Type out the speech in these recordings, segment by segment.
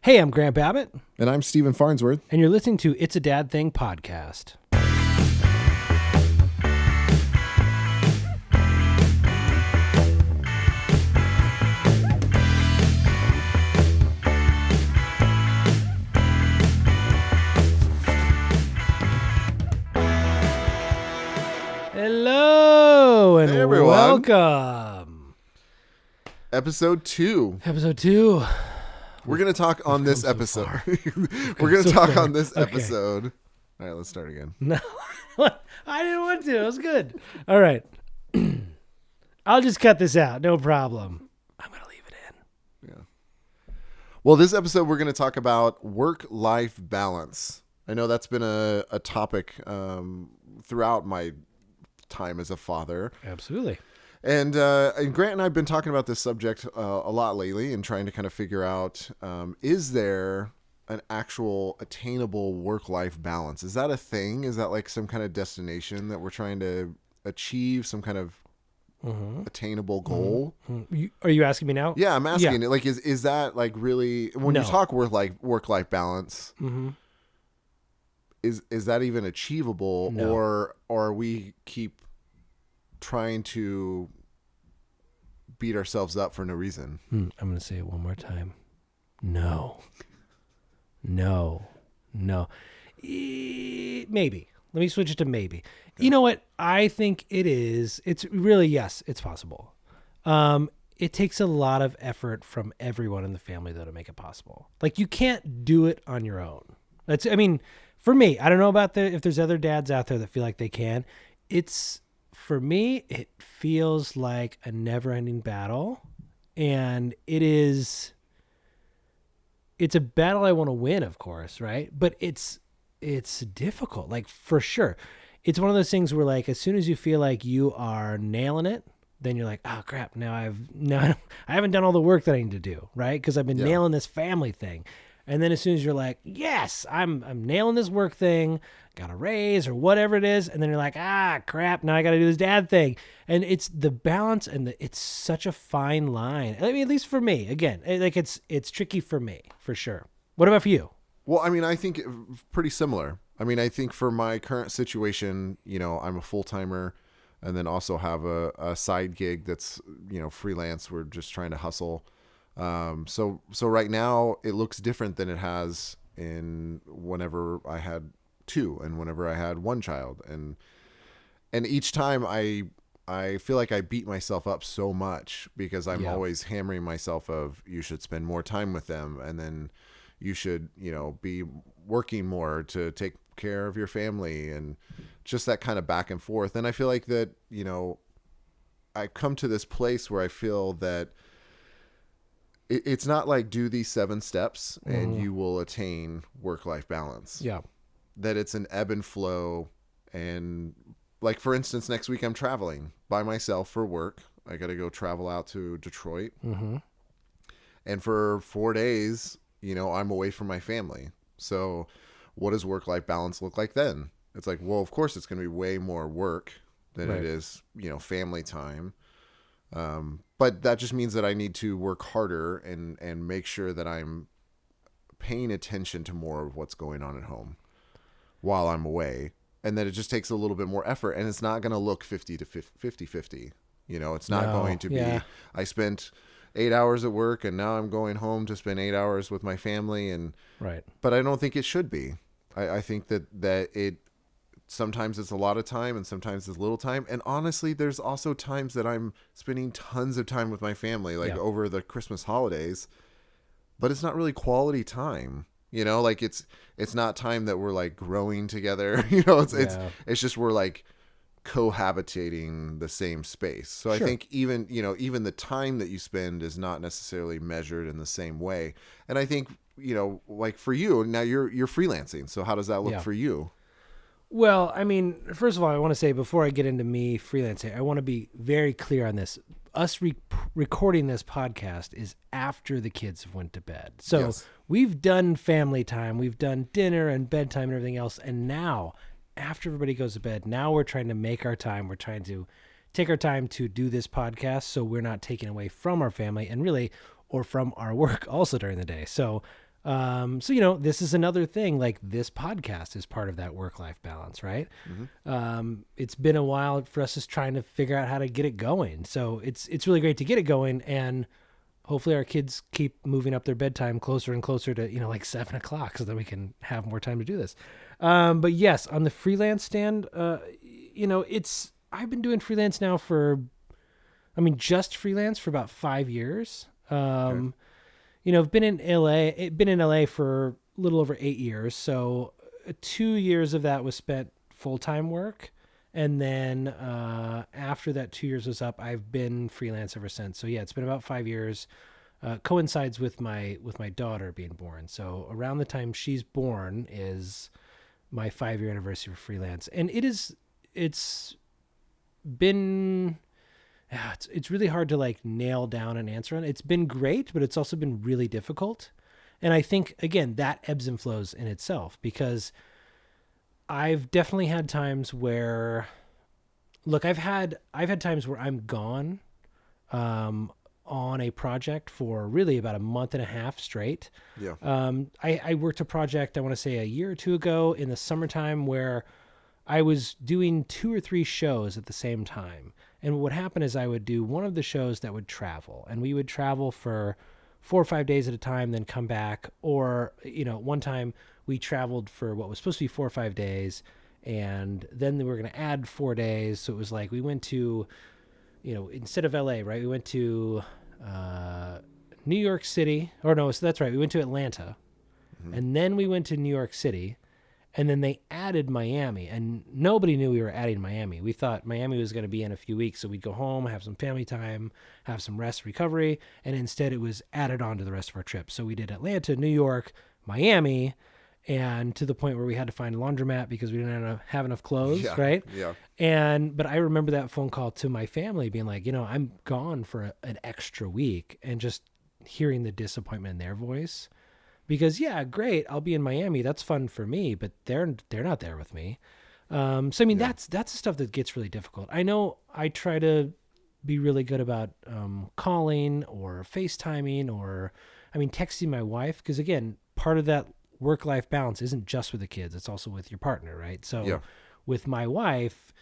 Hey, I'm Grant Babbitt. And I'm Steven Farnsworth. And you're listening to It's a Dad Thing podcast. Hello and Hey, everyone. welcome. Episode 2. Episode 2. We're going to talk on this episode. We're going to talk on this episode. All right, let's start again. No, I didn't want to. It was good. All right. I'll just cut this out. No problem. I'm going to leave it in. Yeah. Well, this episode, we're going to talk about work-life balance. I know that's been a topic throughout my time as a father. Absolutely. And Grant and I have been talking about this subject a lot lately and trying to kind of figure out, is there an actual attainable work-life balance? Is that a thing? Is that like some kind of destination that we're trying to achieve, some kind of attainable goal? Are you asking me now? Yeah, I'm asking it. Like, is that like really, when you talk work-life balance, is that even achievable? No. Or we keep trying to beat ourselves up for no reason? I'm going to say it one more time. No. Maybe. Let me switch it to maybe. Okay. You know what? I think it is. It's really, yes, it's possible. It takes a lot of effort from everyone in the family, though, to make it possible. Like, you can't do it on your own. For me, I don't know about if there's other dads out there that feel like they can. For me, it feels like a never-ending battle, and it's a battle I want to win, of course, right? But it's difficult, like, for sure. It's one of those things where, like, as soon as you feel like you are nailing it, then you're like, oh crap, I haven't done all the work that I need to do, right? Because I've been nailing this family thing. And then as soon as you're like, yes, I'm nailing this work thing, got a raise or whatever it is, and then you're like, crap, now I got to do this dad thing. And it's the balance, and it's such a fine line. I mean, at least for me, again, it's tricky for me, for sure. What about for you? Well, I mean, I think pretty similar. I mean, I think for my current situation, I'm a full-timer and then also have a side gig that's, freelance. We're just trying to hustle. So right now it looks different than it has in whenever I had 2 and whenever I had 1 child. And each time I feel like I beat myself up so much because I'm always hammering myself of, you should spend more time with them. And then you should, be working more to take care of your family, and just that kind of back and forth. And I feel like that, I've come to this place where I feel that it's not like do these 7 steps and you will attain work-life balance. Yeah. That it's an ebb and flow. And like, for instance, next week I'm traveling by myself for work. I got to go travel out to Detroit. And for 4 days, I'm away from my family. So what does work-life balance look like then? It's like, well, of course it's going to be way more work than it is, family time. But that just means that I need to work harder and make sure that I'm paying attention to more of what's going on at home while I'm away. And that it just takes a little bit more effort, and it's not going to look 50-50. It's not going to be, I spent 8 hours at work and now I'm going home to spend 8 hours with my family. But I don't think it should be. I think that it, sometimes it's a lot of time and sometimes it's little time. And honestly, there's also times that I'm spending tons of time with my family, like over the Christmas holidays, but it's not really quality time. Like it's not time that we're like growing together. It's just, we're like cohabitating the same space. So I think even the time that you spend is not necessarily measured in the same way. And I think, like for you now, you're freelancing. So how does that look for you? Well, I mean, first of all, I want to say, before I get into me freelancing, I want to be very clear on this. Us recording this podcast is after the kids have went to bed. So we've done family time, we've done dinner and bedtime and everything else. And now, after everybody goes to bed, now we're trying to make our time. We're trying to take our time to do this podcast so we're not taken away from our family and really, or from our work also during the day. So So, this is another thing, like this podcast is part of that work-life balance, right? It's been a while for us just trying to figure out how to get it going. So it's really great to get it going, and hopefully our kids keep moving up their bedtime closer and closer to, like 7:00 so that we can have more time to do this. But yes, on the freelance stand, I've been doing freelance now just freelance for about 5 years. Okay. I've been in LA for a little over 8 years. So 2 years of that was spent full-time work. And then after that 2 years was up, I've been freelance ever since. So yeah, it's been about 5 years. Coincides with my daughter being born. So around the time she's born is my 5-year anniversary for freelance. And it's been... Yeah, it's really hard to like nail down an answer on. It's been great, but it's also been really difficult. And I think, again, that ebbs and flows in itself, because I've definitely had times where, look, I've had times where I'm gone on a project for really about a month and a half straight. Yeah. I worked a project, I want to say a year or two ago in the summertime, where I was doing 2 or 3 shows at the same time. And what would happen is I would do one of the shows that would travel, and we would travel for 4 or 5 days at a time, then come back. Or, one time we traveled for what was supposed to be 4 or 5 days, and then we were going to add 4 days. So it was like we went to, instead of LA, right, we went to New York City. Or no, so that's right, we went to Atlanta. And then we went to New York City. And then they added Miami, and nobody knew we were adding Miami. We thought Miami was going to be in a few weeks, so we'd go home, have some family time, have some rest, recovery, and instead it was added on to the rest of our trip. So we did Atlanta, New York, Miami, and to the point where we had to find a laundromat because we didn't have enough clothes, right? Yeah. But I remember that phone call to my family being like, I'm gone for an extra week, and just hearing the disappointment in their voice. Because yeah, great, I'll be in Miami. That's fun for me, but they're not there with me. That's the stuff that gets really difficult. I know I try to be really good about calling or FaceTiming or, texting my wife. Because again, part of that work-life balance isn't just with the kids; it's also with your partner, right? So with my wife,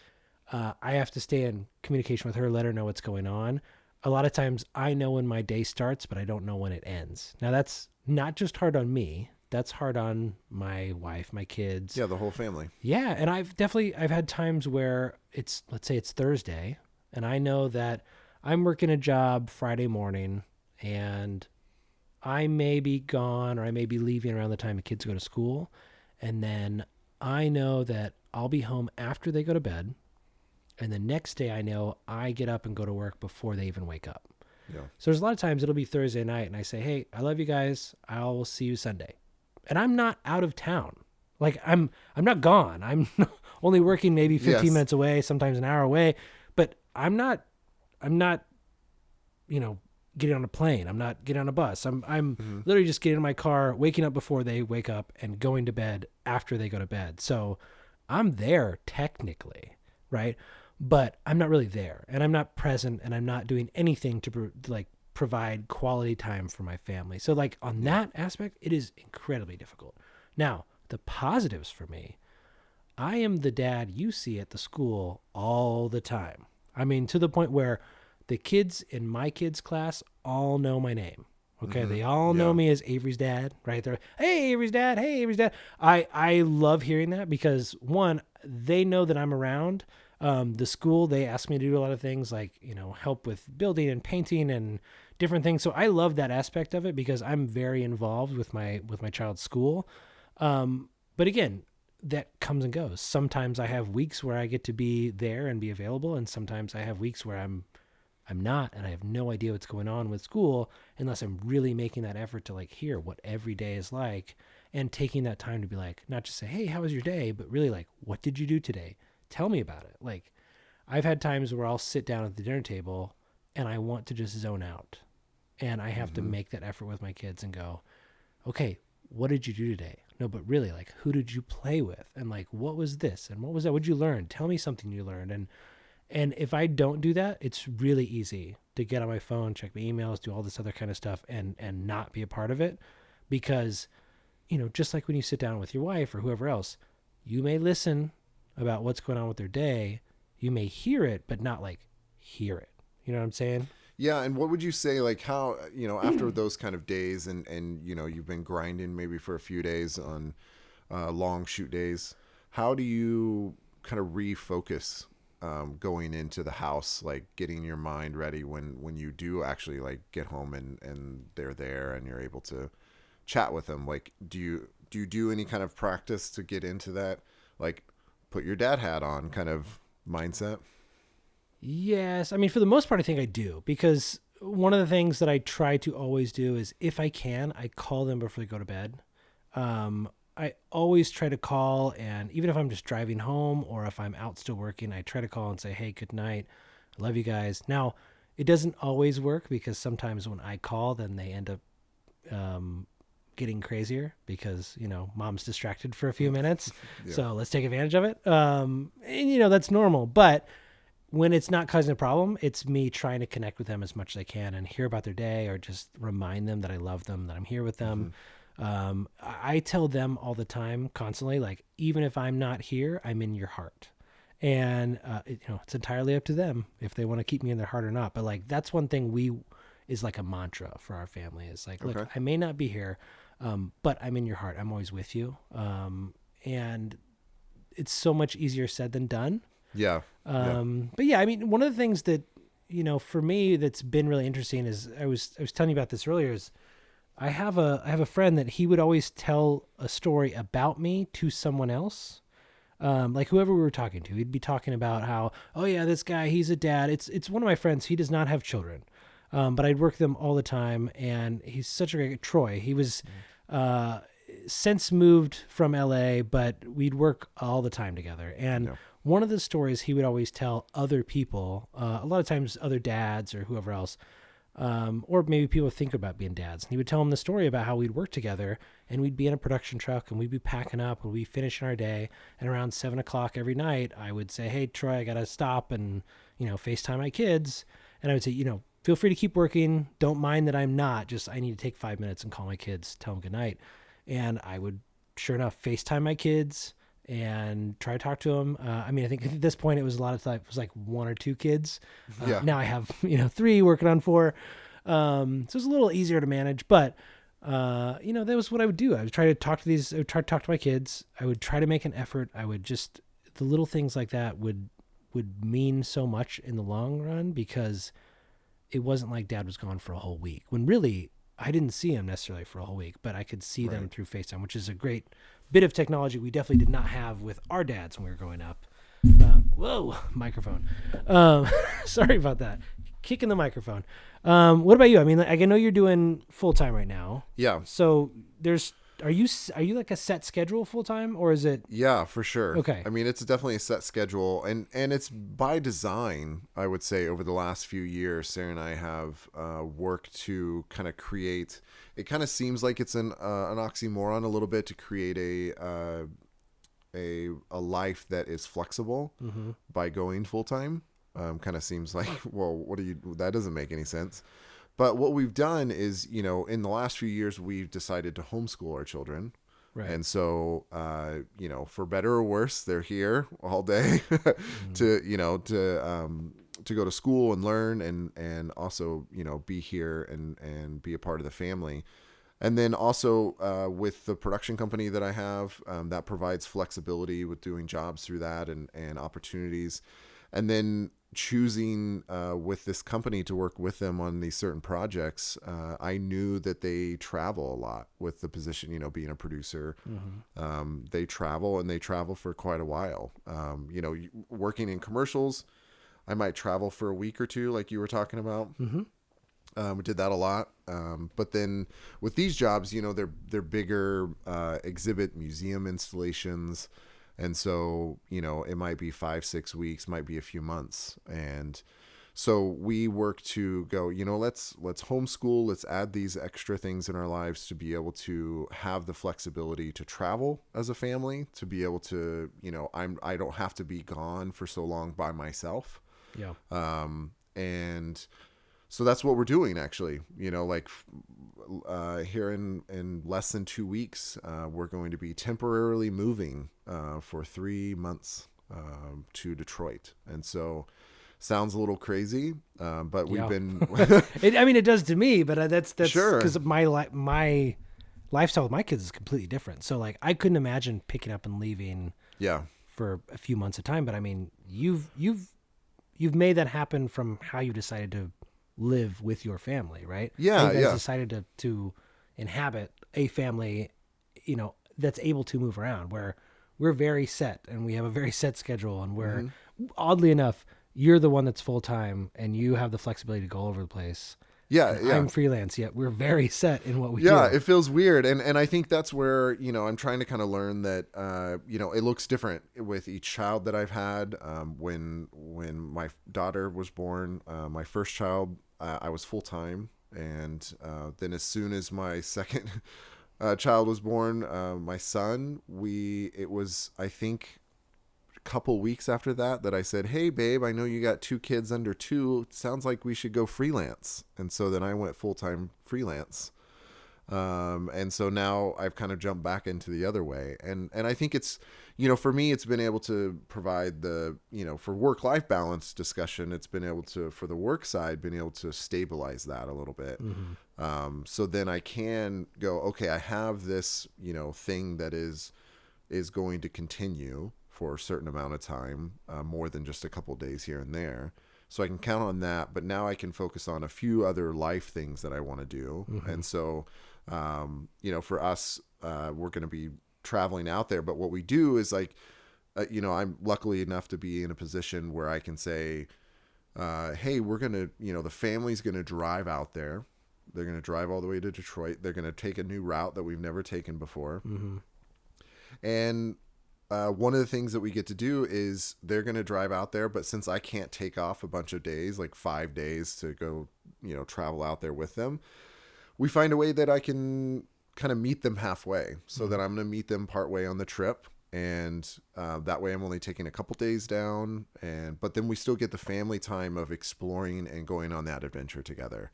I have to stay in communication with her, let her know what's going on. A lot of times, I know when my day starts, but I don't know when it ends. Now that's not just hard on me, that's hard on my wife, my kids. Yeah, the whole family. Yeah, and I've had times where let's say it's Thursday, and I know that I'm working a job Friday morning, and I may be gone or I may be leaving around the time the kids go to school, and then I know that I'll be home after they go to bed, and the next day I know I get up and go to work before they even wake up. Yeah. So there's a lot of times it'll be Thursday night and I say, hey, I love you guys. I'll see you Sunday. And I'm not out of town. Like I'm not gone. I'm only working maybe 15 minutes away, sometimes an hour away, but I'm not, getting on a plane. I'm not getting on a bus. I'm literally just getting in my car, waking up before they wake up and going to bed after they go to bed. So I'm there technically, right? But I'm not really there, and I'm not present, and I'm not doing anything to provide quality time for my family. So like on that aspect, it is incredibly difficult. Now, the positives for me, I am the dad you see at the school all the time. To the point where the kids in my kids' class all know my name. Okay, they all know me as Avery's dad, right? They're, hey, Avery's dad, hey, Avery's dad. I love hearing that because, one, they know that I'm around. The school, they ask me to do a lot of things like, help with building and painting and different things. So I love that aspect of it because I'm very involved with my child's school. But again, that comes and goes. Sometimes I have weeks where I get to be there and be available. And sometimes I have weeks where I'm not, and I have no idea what's going on with school unless I'm really making that effort to hear what every day is like and taking that time to be not just say, hey, how was your day? But really what did you do today? Tell me about it. I've had times where I'll sit down at the dinner table and I want to just zone out, and I have to make that effort with my kids and go, okay, what did you do today? No, but really who did you play with? And what was this? And what was that? What'd you learn? Tell me something you learned. And if I don't do that, it's really easy to get on my phone, check my emails, do all this other kind of stuff and not be a part of it. because, just like when you sit down with your wife or whoever else, you may listen about what's going on with their day. You may hear it, but not like hear it. You know what I'm saying? Yeah, and what would you say, like, how, after those kind of days and you've been grinding maybe for a few days on long shoot days, how do you kind of refocus going into the house, like getting your mind ready when you do actually like get home and they're there and you're able to chat with them? Like, do you do any kind of practice to get into that, like, put your dad hat on kind of mindset? Yes. I mean, for the most part, I think I do, because one of the things that I try to always do is, if I can, I call them before they go to bed. I always try to call, and even if I'm just driving home or if I'm out still working, I try to call and say, hey, good night. I love you guys. Now, it doesn't always work, because sometimes when I call, then they end up getting crazier because, mom's distracted for a few minutes. Yeah. So let's take advantage of it. And, that's normal. But when it's not causing a problem, it's me trying to connect with them as much as I can and hear about their day, or just remind them that I love them, that I'm here with them. I tell them all the time, constantly, like, even if I'm not here, I'm in your heart. And, it's entirely up to them if they want to keep me in their heart or not. But like, that's one thing is like a mantra for our family, is like, Okay. look, I may not be here, but I'm in your heart. I'm always with you. And it's so much easier said than done. Yeah. But yeah, I mean, one of the things that, for me, that's been really interesting is, I was telling you about this earlier, is I have a friend that he would always tell a story about me to someone else. Like whoever we were talking to, he'd be talking about how, oh yeah, this guy, he's a dad. It's one of my friends. He does not have children. But I'd work with them all the time, and he's such a great Troy. He was, since moved from LA, but we'd work all the time together. And one of the stories he would always tell other people, a lot of times other dads or whoever else, or maybe people think about being dads. And he would tell them the story about how we'd work together, and we'd be in a production truck, and we'd be packing up, and we'd be finishing our day. And around 7:00 every night, I would say, hey, Troy, I got to stop and, FaceTime my kids. And I would say, feel free to keep working. Don't mind that I'm not. Just, I need to take 5 minutes and call my kids, tell them good night. And I would, sure enough, FaceTime my kids and try to talk to them. I think at this point it was a lot of time. It was like 1 or 2 kids. Now I have, 3, working on 4. So it's a little easier to manage, but, that was what I would do. I would try to talk to my kids. I would try to make an effort. The little things like that would mean so much in the long run, because it wasn't like Dad was gone for a whole week, when really I didn't see him necessarily for a whole week, but I could see them through FaceTime, which is a great bit of technology we definitely did not have with our dads when we were growing up. Whoa, microphone. Sorry about that. Kicking the microphone. What about you? I mean, I know you're doing full time right now. Yeah. So are you like a set schedule full time, or is it? Yeah, for sure. Okay. I mean, it's definitely a set schedule, and it's by design. I would say over the last few years, Sarah and I have worked to kind of create. It kind of seems like it's an oxymoron a little bit, to create a life that is flexible by going full time. Kind of seems like, well, that doesn't make any sense. But what we've done is, in the last few years, we've decided to homeschool our children. Right. And so, for better or worse, they're here all day to go to school and learn, and also, be here and be a part of the family. And then also with the production company that I have, that provides flexibility with doing jobs through that and opportunities. And then choosing with this company to work with them on these certain projects, I knew that they travel a lot with the position, being a producer. They travel for quite a while. Working in commercials, I might travel for a week or 2, like you were talking about. We did that a lot. But then with these jobs, they're bigger exhibit museum installations. And so, it might be 5-6 weeks, might be a few months. And so we work to go, let's homeschool, let's add these extra things in our lives to be able to have the flexibility to travel as a family, to be able to, I don't have to be gone for so long by myself. Yeah. And So that's what we're doing, actually. Like here in less than 2 weeks, we're going to be temporarily moving for 3 months to Detroit. And so sounds a little crazy, but we've been... it does to me, but that's sure, because my lifestyle with my kids is completely different. So like I couldn't imagine picking up and leaving for a few months at a time. But I mean, you've made that happen from how you decided to live with your family, right? Yeah, you guys decided to inhabit a family, that's able to move around, where we're very set and we have a very set schedule, and we're oddly enough, you're the one that's full time and you have the flexibility to go all over the place. Yeah. I'm freelance, yet we're very set in what we do. Yeah, it feels weird. And I think that's where, I'm trying to kind of learn that, it looks different with each child that I've had. When my daughter was born, my first child, I was full time. And then as soon as my second child was born, my son, it was, I think, couple weeks after that I said, hey babe, I know you got 2 kids under 2. It sounds like we should go freelance. And so then I went full-time freelance. And so now I've kind of jumped back into the other way. And I think it's, for me, it's been able to provide the, for work-life balance discussion, it's been able to, for the work side, been able to stabilize that a little bit. So then I can go, okay, I have this, thing that is going to continue for a certain amount of time, more than just a couple days here and there. So I can count on that, but now I can focus on a few other life things that I want to do. And so, for us, we're going to be traveling out there, but what we do is like, I'm luckily enough to be in a position where I can say, hey, we're going to, the family's going to drive out there. They're going to drive all the way to Detroit. They're going to take a new route that we've never taken before. And one of the things that we get to do is they're going to drive out there, but since I can't take off a bunch of days, like 5 days to go, travel out there with them, we find a way that I can kind of meet them halfway. So that I'm going to meet them partway on the trip. And that way I'm only taking a couple days down, but then we still get the family time of exploring and going on that adventure together.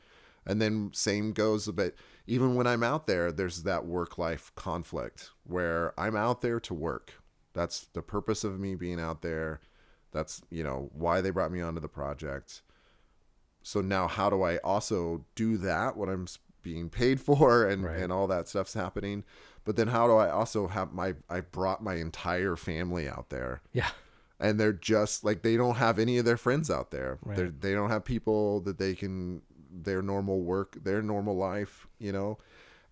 And then same goes, but even when I'm out there, there's that work-life conflict where I'm out there to work. That's the purpose of me being out there. That's, why they brought me onto the project. So now how do I also do that when I'm being paid for and all that stuff's happening? But then how do I also have I brought my entire family out there. Yeah. And they're just like, they don't have any of their friends out there. Right. They don't have people that they can, their normal work, their normal life,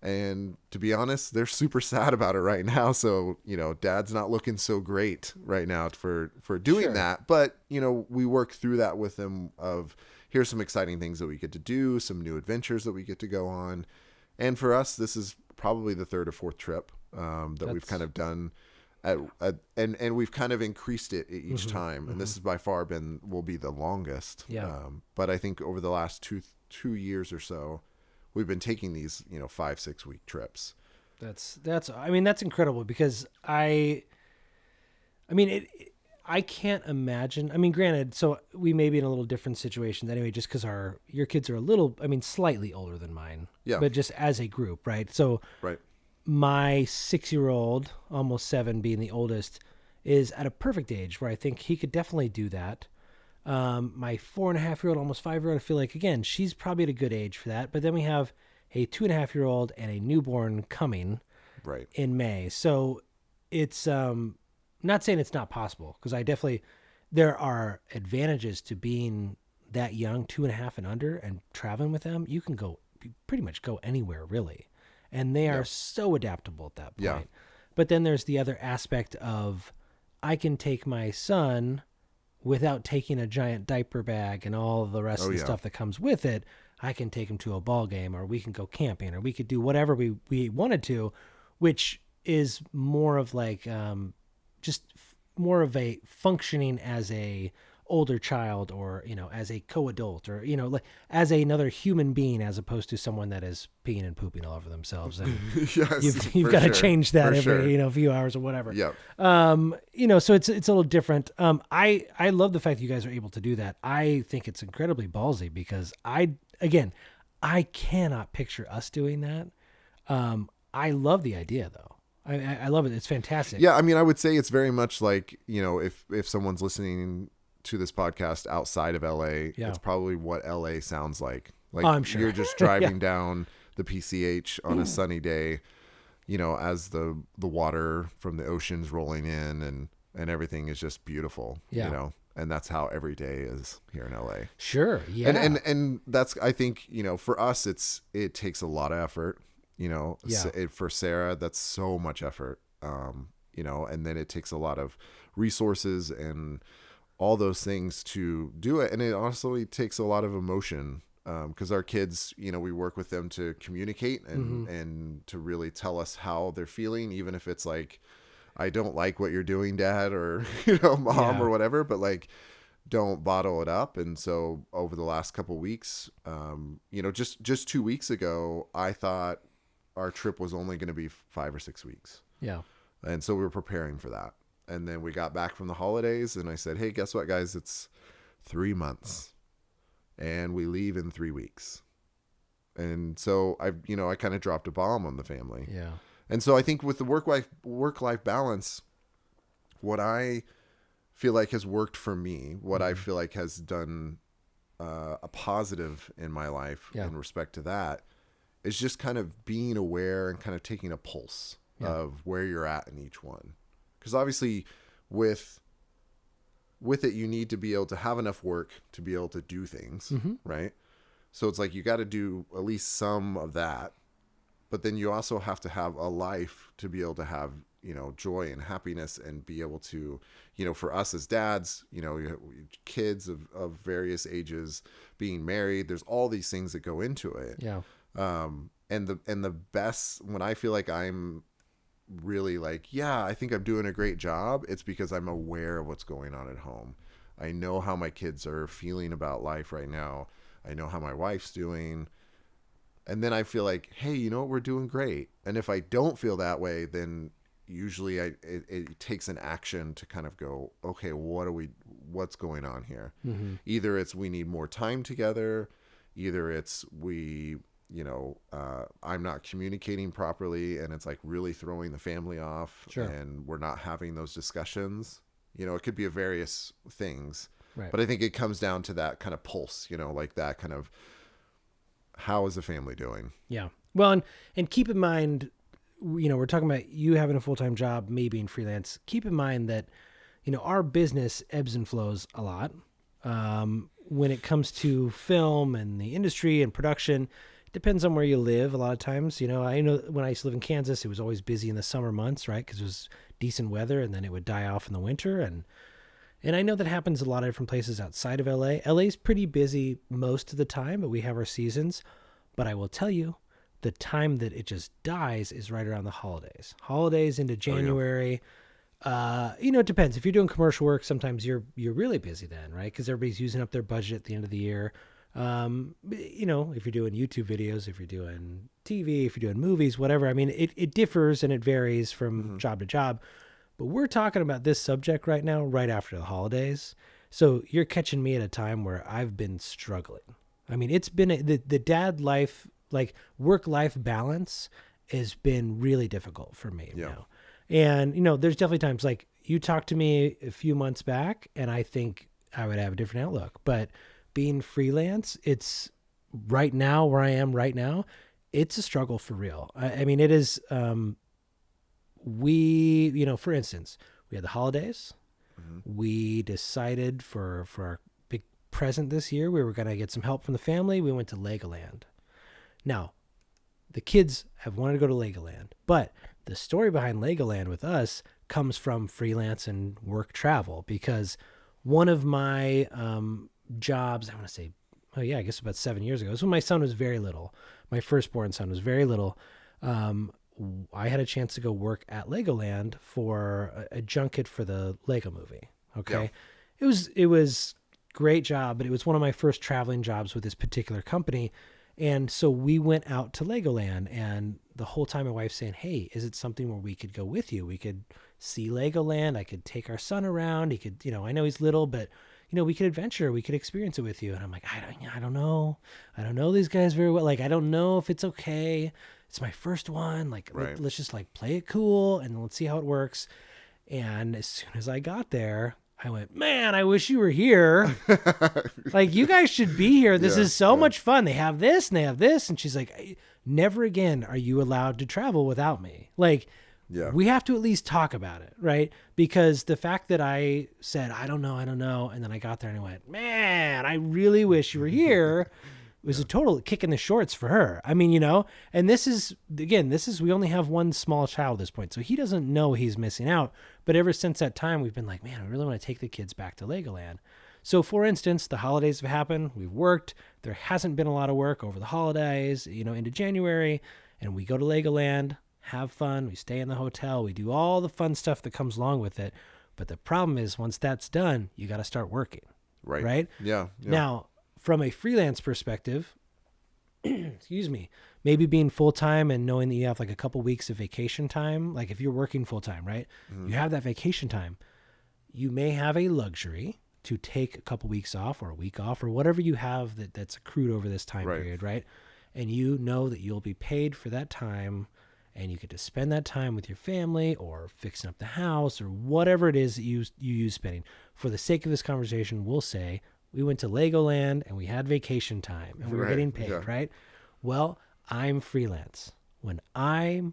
And to be honest, they're super sad about it right now. So, dad's not looking so great right now for doing that. But, we work through that with them of here's some exciting things that we get to do, some new adventures that we get to go on. And for us, this is probably the 3rd or 4th trip that we've kind of done. And we've kind of increased it each time. And this has by far will be the longest. Yeah. But I think over the last two years or so, we've been taking these, 5-6 week trips. That's incredible because I can't imagine. Granted, so we may be in a little different situation anyway, just because your kids are slightly older than mine. Yeah. But just as a group, right? So my 6-year-old, almost 7, being the oldest, is at a perfect age where I think he could definitely do that. My 4.5-year-old, almost 5-year-old, I feel like, again, she's probably at a good age for that. But then we have a 2.5-year-old and a newborn coming in May. So it's not saying it's not possible, because there are advantages to being that young, 2.5 and under, and traveling with them. You can pretty much go anywhere, really. And they are so adaptable at that point. Yeah. But then there's the other aspect of, I can take my son without taking a giant diaper bag and all the rest of the stuff that comes with it. I can take him to a ball game, or we can go camping, or we could do whatever we wanted to, which is more of like more of a functioning as a older child, or as a co-adult, or like as another human being, as opposed to someone that is peeing and pooping all over themselves, and you've got to change that every few hours or whatever. Yeah. So it's a little different. I love the fact that you guys are able to do that. I think it's incredibly ballsy, because I again, I cannot picture us doing that. I love the idea though. I love it. It's fantastic. Yeah, I mean, I would say it's very much like, if someone's listening to this podcast outside of LA, Yeah. it's probably what LA sounds like. Like Oh, I'm sure. you're just driving down the PCH on a sunny day, as the water from the ocean's rolling in and everything is just beautiful, Yeah. and that's how every day is here in LA. Sure. Yeah. And that's, I think, for us, it takes a lot of effort, Yeah. for Sarah, that's so much effort, and then it takes a lot of resources and all those things to do it. And it also takes a lot of emotion, because our kids, we work with them to communicate and to really tell us how they're feeling, even if it's like, I don't like what you're doing, Dad, or, Mom, or whatever, but like, don't bottle it up. And so over the last couple of weeks, just 2 weeks ago, I thought our trip was only going to be 5 or 6 weeks. Yeah. And so we were preparing for that. And then we got back from the holidays and I said, hey, guess what, guys? It's 3 months and we leave in 3 weeks. And so I kind of dropped a bomb on the family. Yeah. And so I think with the work-life balance, what I feel like has worked for me, what I feel like has done a positive in my life in respect to that, is just kind of being aware and kind of taking a pulse of where you're at in each one. Because obviously with it, you need to be able to have enough work to be able to do things, right? So it's like you got to do at least some of that. But then you also have to have a life to be able to have, joy and happiness and be able to, for us as dads, kids of various ages, being married, there's all these things that go into it. Yeah. And the best, when I feel like I'm really like, yeah, I think I'm doing a great job, it's because I'm aware of what's going on at home. I know how my kids are feeling about life right now. I know how my wife's doing. And then I feel like, hey, we're doing great. And if I don't feel that way, then usually it takes an action to kind of go, okay, what's going on here? Mm-hmm. Either it's we need more time together. Either it's I'm not communicating properly and it's like really throwing the family off. Sure. And we're not having those discussions. It could be various things. Right. But I think it comes down to that kind of pulse, like that kind of, how is the family doing? Yeah. Well, and keep in mind, we're talking about you having a full-time job, me being freelance. Keep in mind that, our business ebbs and flows a lot. When it comes to film and the industry and production, it depends on where you live. A lot of times, I know when I used to live in Kansas, it was always busy in the summer months, right? Because it was decent weather, and then it would die off in the winter. And I know that happens a lot of different places outside of LA. LA's pretty busy most of the time, but we have our seasons. But I will tell you, the time that it just dies is right around the holidays. Holidays into January. Oh, yeah. It depends. If you're doing commercial work, sometimes you're really busy then, right? Because everybody's using up their budget at the end of the year. If you're doing YouTube videos, if you're doing TV, if you're doing movies, whatever. I mean, it differs and it varies from job to job. But we're talking about this subject right now, right after the holidays. So you're catching me at a time where I've been struggling. I mean, it's been the dad life, like work-life balance has been really difficult for me now. And, there's definitely times like you talked to me a few months back and I think I would have a different outlook. But being freelance, it's right now where I am right now, it's a struggle for real. I mean, it is... for instance, we had the holidays. Mm-hmm. We decided for our big present this year, we were going to get some help from the family. We went to Legoland. Now, the kids have wanted to go to Legoland, but the story behind Legoland with us comes from freelance and work travel, because one of my jobs, I want to say, I guess about 7 years ago, it was when my son was very little. My firstborn son was very little. I had a chance to go work at Legoland for a junket for the Lego movie. Okay. Yeah. It was great job, but it was one of my first traveling jobs with this particular company. And so we went out to Legoland, and the whole time my wife's saying, hey, is it something where we could go with you? We could see Legoland. I could take our son around. He could, I know he's little, but we could adventure, we could experience it with you. And I'm like, I don't know. I don't know these guys very well. Like, I don't know if it's okay. It's my first one. Like, Right. let's just like play it cool and let's see how it works. And as soon as I got there, I went, man, I wish you were here. Like, you guys should be here. This is so much fun. They have this and they have this. And she's like, never again are you allowed to travel without me. Like, we have to at least talk about it, right? Because the fact that I said, I don't know. And then I got there and I went, man, I really wish you were here. It was a total kick in the shorts for her. I mean, and this is, we only have one small child at this point. So he doesn't know he's missing out. But ever since that time, we've been like, man, I really want to take the kids back to Legoland. So for instance, the holidays have happened. We've worked. There hasn't been a lot of work over the holidays, into January. And we go to Legoland, have fun. We stay in the hotel. We do all the fun stuff that comes along with it. But the problem is once that's done, you got to start working. Right? Yeah. Now, from a freelance perspective, excuse me, maybe being full-time and knowing that you have like a couple weeks of vacation time, like if you're working full-time, right? You have that vacation time. You may have a luxury to take a couple weeks off or a week off or whatever you have that's accrued over this time period, right? And you know that you'll be paid for that time and you get to spend that time with your family or fixing up the house or whatever it is that you use spending. For the sake of this conversation, we'll say we went to Legoland and we had vacation time and we were getting paid, right? Well, I'm freelance. When I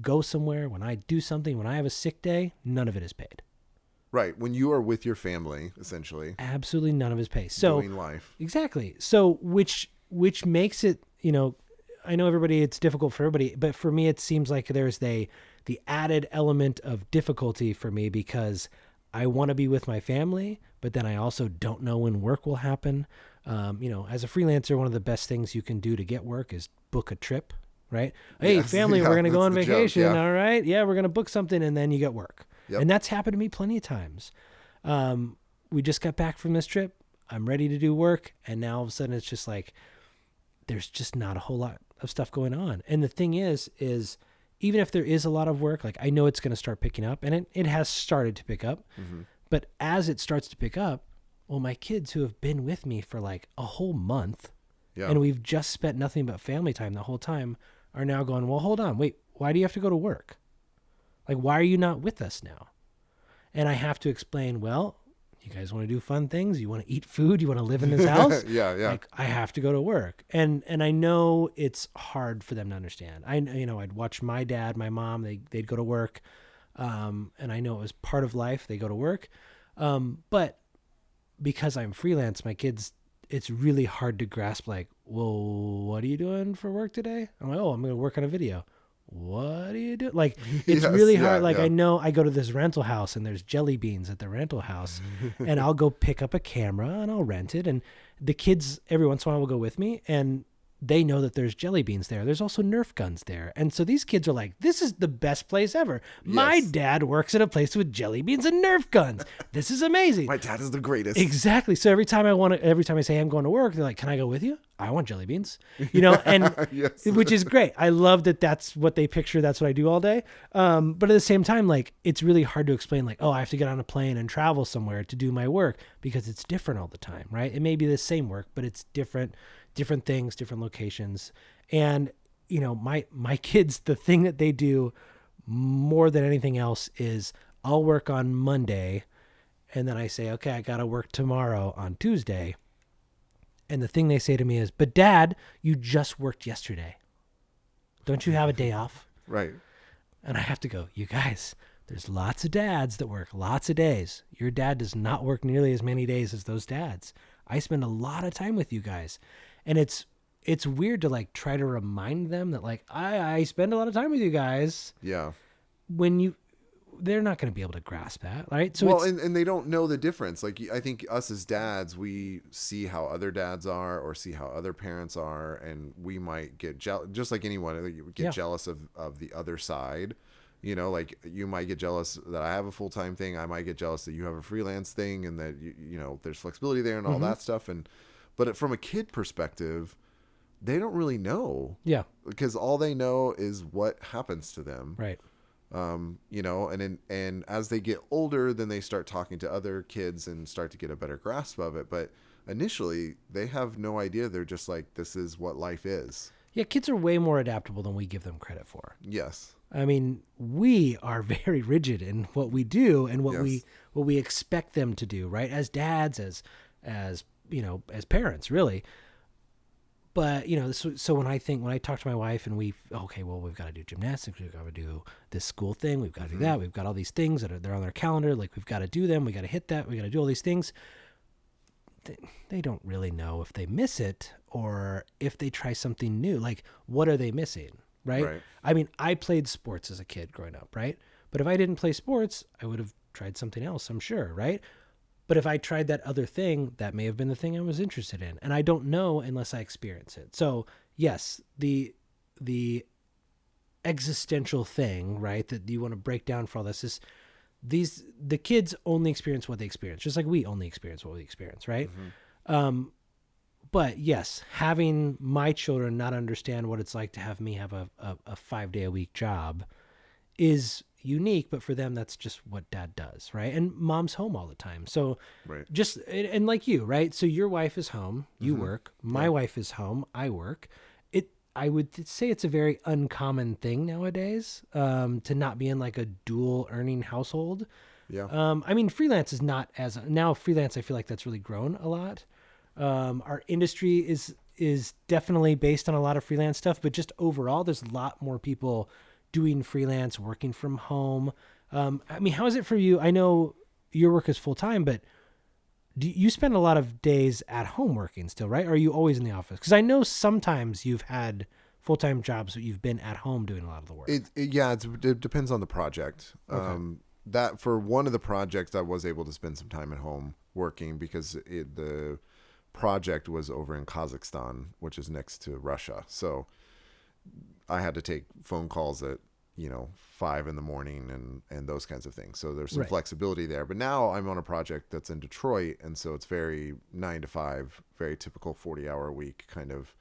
go somewhere, when I do something, when I have a sick day, none of it is paid. Right. When you are with your family, essentially. Absolutely none of it is paid. So doing life. Exactly. So which makes it, I know it's difficult for everybody, but for me, it seems like there's the added element of difficulty for me because I want to be with my family, but then I also don't know when work will happen. As a freelancer, one of the best things you can do to get work is book a trip, right? Hey, family, we're going to go on vacation. Joke, all right. Yeah, we're going to book something and then you get work. Yep. And that's happened to me plenty of times. We just got back from this trip. I'm ready to do work. And now all of a sudden it's just like, there's just not a whole lot of stuff going on. And the thing is even if there is a lot of work, like I know it's going to start picking up and it has started to pick up, but as it starts to pick up, well, my kids who have been with me for like a whole month and we've just spent nothing but family time the whole time are now going, well, hold on, wait, why do you have to go to work? Like, why are you not with us now? And I have to explain, well, you guys want to do fun things? You want to eat food? You want to live in this house? Yeah. Like, I have to go to work. And I know it's hard for them to understand. I'd watch my dad, my mom, they'd go to work. And I know it was part of life. They go to work. But because I'm freelance, my kids, it's really hard to grasp like, well, what are you doing for work today? I'm like, oh, I'm going to work on a video. What do you do? Like, it's really hard. I know I go to this rental house and there's jelly beans at the rental house and I'll go pick up a camera and I'll rent it. And the kids every once in a while will go with me and they know that there's jelly beans there. There's also Nerf guns there. And so these kids are like, this is the best place ever. Yes. My dad works at a place with jelly beans and Nerf guns. This is amazing. My dad is the greatest. Exactly. So every time I say I'm going to work, they're like, can I go with you? I want jelly beans, and yes. Which is great. I love that that's what they picture. That's what I do all day. But at the same time, like, it's really hard to explain like, oh, I have to get on a plane and travel somewhere to do my work because it's different all the time. Right. It may be the same work, but it's different things, different locations. And, my kids, the thing that they do more than anything else is I'll work on Monday and then I say, okay, I got to work tomorrow on Tuesday. And the thing they say to me is, but Dad, you just worked yesterday. Don't you have a day off? Right. And I have to go, you guys, there's lots of dads that work lots of days. Your dad does not work nearly as many days as those dads. I spend a lot of time with you guys. And it's weird to like try to remind them that like, I spend a lot of time with you guys. Yeah. When they're not going to be able to grasp that, right? So well, and they don't know the difference. Like, I think us as dads, we see how other dads are or see how other parents are, and we might get jealous, just like anyone, you get jealous of the other side. Like you might get jealous that I have a full-time thing. I might get jealous that you have a freelance thing and that, there's flexibility there and all that stuff. But from a kid perspective, they don't really know. Yeah. Because all they know is what happens to them. Right. And as they get older, then they start talking to other kids and start to get a better grasp of it. But initially, they have no idea. They're just like, this is what life is. Yeah, kids are way more adaptable than we give them credit for. Yes. I mean, we are very rigid in what we do and what we expect them to do, right? As dads, as parents, really. But so when I talk to my wife and we've got to do gymnastics, we've got to do this school thing, we've got to do that, we've got all these things they're on their calendar, like we've got to do them, we got to hit that, we got to do all these things. They don't really know if they miss it or if they try something new. Like, what are they missing? Right? I mean, I played sports as a kid growing up, right? But if I didn't play sports, I would have tried something else, I'm sure, right? But if I tried that other thing, that may have been the thing I was interested in. And I don't know unless I experience it. So, yes, the existential thing, right, that you want to break down for all this is the kids only experience what they experience, just like we only experience what we experience, right? But yes, having my children not understand what it's like to have me have a 5-day-a-week job is unique, but for them, that's just what dad does, right? And mom's home all the time. So and like you, right? So your wife is home, you work, my wife is home, I work. I would say it's a very uncommon thing nowadays, to not be in like a dual earning household. Yeah. I mean, freelance is not now freelance. I feel like that's really grown a lot. Our industry is definitely based on a lot of freelance stuff, but just overall, there's a lot more people doing freelance, working from home. I mean, how is it for you? I know your work is full time, but do you spend a lot of days at home working still, right? Or are you always in the office? Because I know sometimes you've had full-time jobs, but you've been at home doing a lot of the work. It depends on the project. Okay. That for one of the projects, I was able to spend some time at home working because the project was over in Kazakhstan, which is next to Russia. So I had to take phone calls at 5 a.m. and those kinds of things. So there's some flexibility there. But now I'm on a project that's in Detroit, and so it's very 9 to 5, very typical 40-hour a week kind of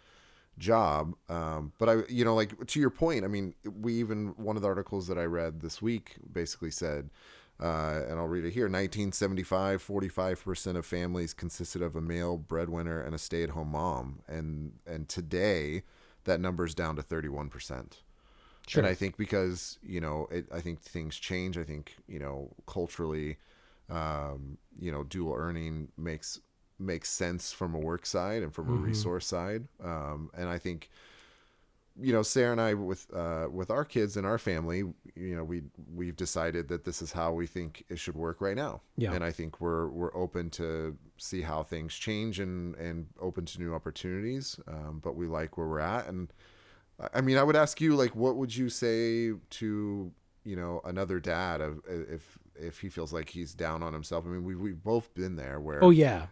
job. But I, like to your point, I mean, one of the articles that I read this week basically said, and I'll read it here, 1975, 45% of families consisted of a male breadwinner and a stay-at-home mom. And today that number's down to 31%. Sure. And I think because, I think things change. I think, culturally, dual earning makes sense from a work side and from a resource side. And I think, Sarah and I with our kids and our family, we've decided that this is how we think it should work right now. Yeah. And I think we're open to see how things change and open to new opportunities. But we like where we're at. And I mean, I would ask you, like, what would you say to, another dad if he feels like he's down on himself? I mean, we've both been there where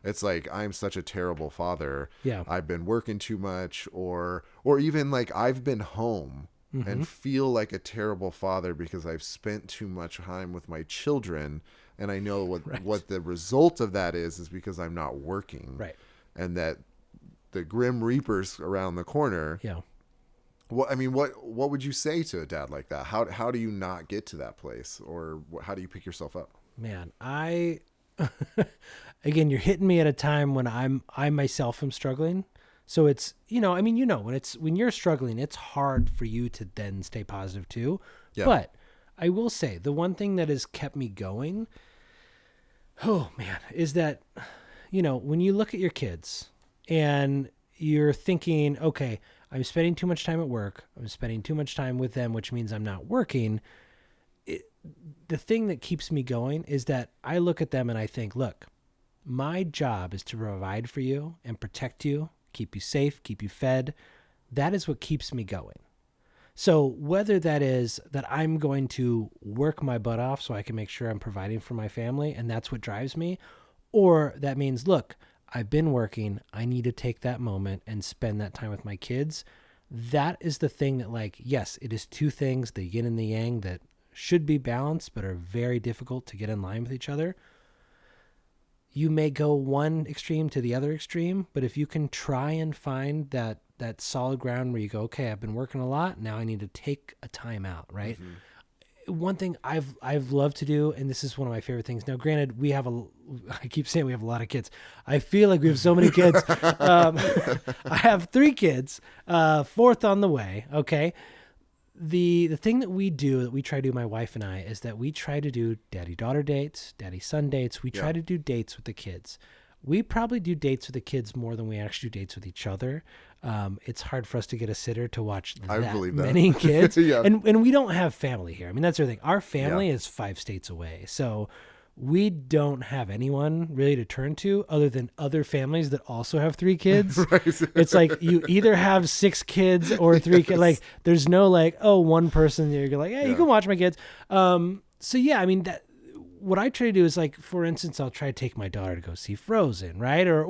it's like, I'm such a terrible father. Yeah. I've been working too much or even like I've been home and feel like a terrible father because I've spent too much time with my children. And I know what the result of that is because I'm not working. Right. And that the grim reaper's around the corner. Yeah. What would you say to a dad like that? How do you not get to that place, or how do you pick yourself up? Man, again, you're hitting me at a time when I myself am struggling. So it's, when you're struggling, it's hard for you to then stay positive too. Yeah. But I will say the one thing that has kept me going, is that, when you look at your kids and you're thinking, okay, I'm spending too much time at work. I'm spending too much time with them, which means I'm not working. The thing that keeps me going is that I look at them and I think, look, my job is to provide for you and protect you, keep you safe, keep you fed. That is what keeps me going. So whether that is that I'm going to work my butt off so I can make sure I'm providing for my family and that's what drives me, or that means, look, I've been working. I need to take that moment and spend that time with my kids. That is the thing that, like, yes, it is two things, the yin and the yang, that should be balanced, but are very difficult to get in line with each other. You may go one extreme to the other extreme, but if you can try and find that solid ground where you go, okay, I've been working a lot. Now I need to take a time out, right? one thing I've loved to do, and this is one of my favorite things. Now, granted, I keep saying we have a lot of kids. I feel like we have so many kids. I have 3 kids, 4th on the way. Okay. The thing that we try to do, my wife and I, is that we try to do daddy-daughter dates, daddy-son dates. We try to do dates with the kids. We probably do dates with the kids more than we actually do dates with each other. It's hard for us to get a sitter to watch many kids. Yeah. And we don't have family here. I mean, that's the thing. Our family is 5 states away. So we don't have anyone really to turn to other than other families that also have 3 kids. Right. It's like you either have 6 kids or 3 kids. Like there's no like, oh, one person you're like, hey, you can watch my kids. So yeah, I mean, what I try to do is like, for instance, I'll try to take my daughter to go see Frozen, right? Or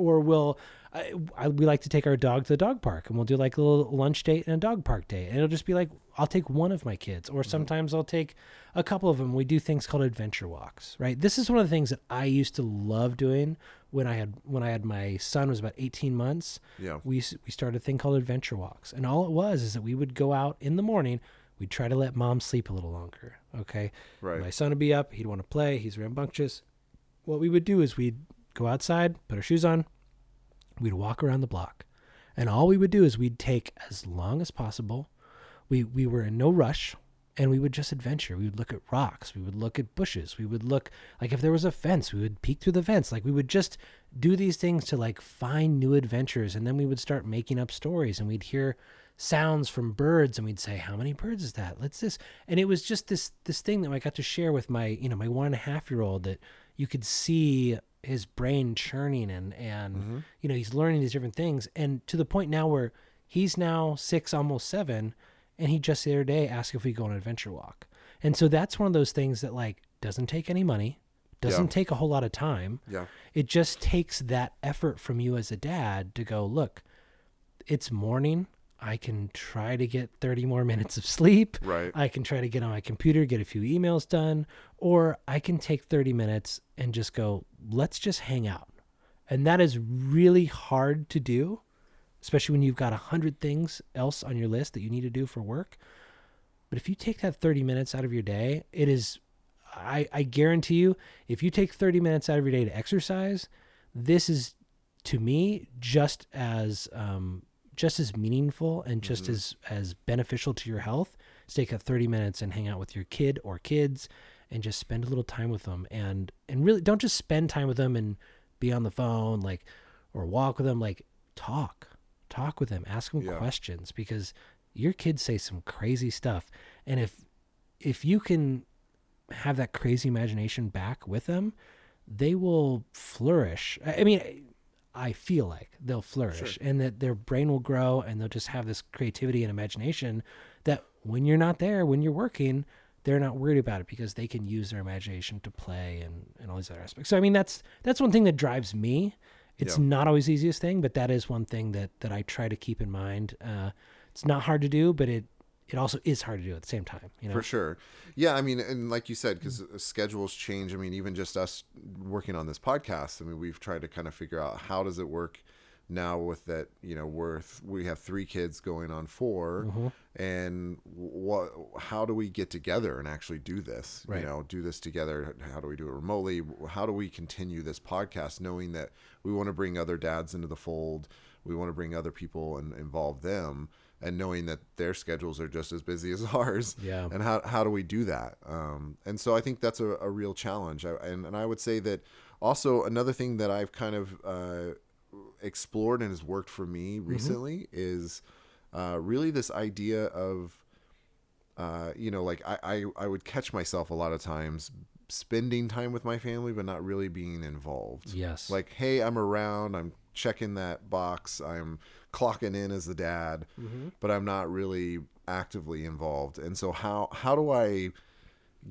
we like to take our dog to the dog park, and we'll do like a little lunch date and a dog park date. And it'll just be like, I'll take one of my kids, or sometimes I'll take a couple of them. We do things called adventure walks, right? This is one of the things that I used to love doing when I had my son was about 18 months. Yeah. We started a thing called adventure walks. And all it was is that we would go out in the morning. We'd try to let mom sleep a little longer. Okay. Right. My son would be up. He'd want to play. He's rambunctious. What we would do is we'd go outside, put our shoes on. We'd walk around the block. And all we would do is we'd take as long as possible. We were in no rush, and we would just adventure. We would look at rocks. We would look at bushes. We would look, like if there was a fence, we would peek through the fence. Like we would just do these things to like find new adventures. And then we would start making up stories, and we'd hear sounds from birds, and we'd say, how many birds is that? Let's this. And it was just this thing that I got to share with my 1.5-year-old, that you could see his brain churning and he's learning these different things. And to the point now where he's now 6, almost 7. And he just the other day asked if we go on an adventure walk. And so that's one of those things that like doesn't take any money, doesn't take a whole lot of time. Yeah. It just takes that effort from you as a dad to go, look, it's morning. I can try to get 30 more minutes of sleep. Right. I can try to get on my computer, get a few emails done, or I can take 30 minutes and just go, let's just hang out. And that is really hard to do, especially when you've got 100 things else on your list that you need to do for work. But if you take that 30 minutes out of your day, it is, I guarantee you, if you take 30 minutes out of your day to exercise, this is, to me, just as meaningful and just as beneficial to your health. Take 30 minutes and hang out with your kid or kids and just spend a little time with them. And really don't just spend time with them and be on the phone, like, or walk with them, like talk with them, ask them questions, because your kids say some crazy stuff. And if you can have that crazy imagination back with them, they will flourish. I mean, I feel like they'll flourish and that their brain will grow, and they'll just have this creativity and imagination that when you're not there, when you're working, they're not worried about it, because they can use their imagination to play and all these other aspects. So, I mean, that's one thing that drives me. It's not always the easiest thing, but that is one thing that I try to keep in mind. It's not hard to do, but it also is hard to do at the same time. For sure. Yeah, I mean, and like you said, because schedules change. I mean, even just us working on this podcast, I mean, we've tried to kind of figure out how does it work now with that, we have 3 kids going on 4, and how do we get together and actually do this, do this together? How do we do it remotely? How do we continue this podcast, knowing that we want to bring other dads into the fold? We want to bring other people and involve them, and knowing that their schedules are just as busy as ours. Yeah. And how do we do that? And so I think that's a real challenge. And I would say that also another thing that I've kind of, explored and has worked for me recently is really this idea of like I would catch myself a lot of times spending time with my family but not really being involved. Yes. Like, hey, I'm around, I'm checking that box, I'm clocking in as the dad, but I'm not really actively involved. And so how do I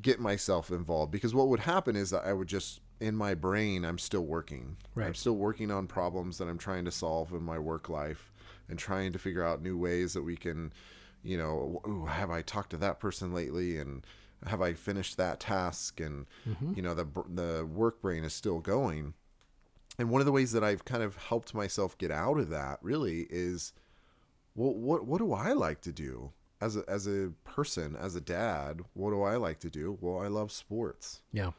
get myself involved? Because what would happen is that I would just, in my brain, I'm still working. Right. I'm still working on problems that I'm trying to solve in my work life and trying to figure out new ways that we can, have I talked to that person lately, and have I finished that task? And, the work brain is still going. And one of the ways that I've kind of helped myself get out of that really is, well, what do I like to do? as a person, as a dad, what do I like to do? Well, I love sports. Yeah.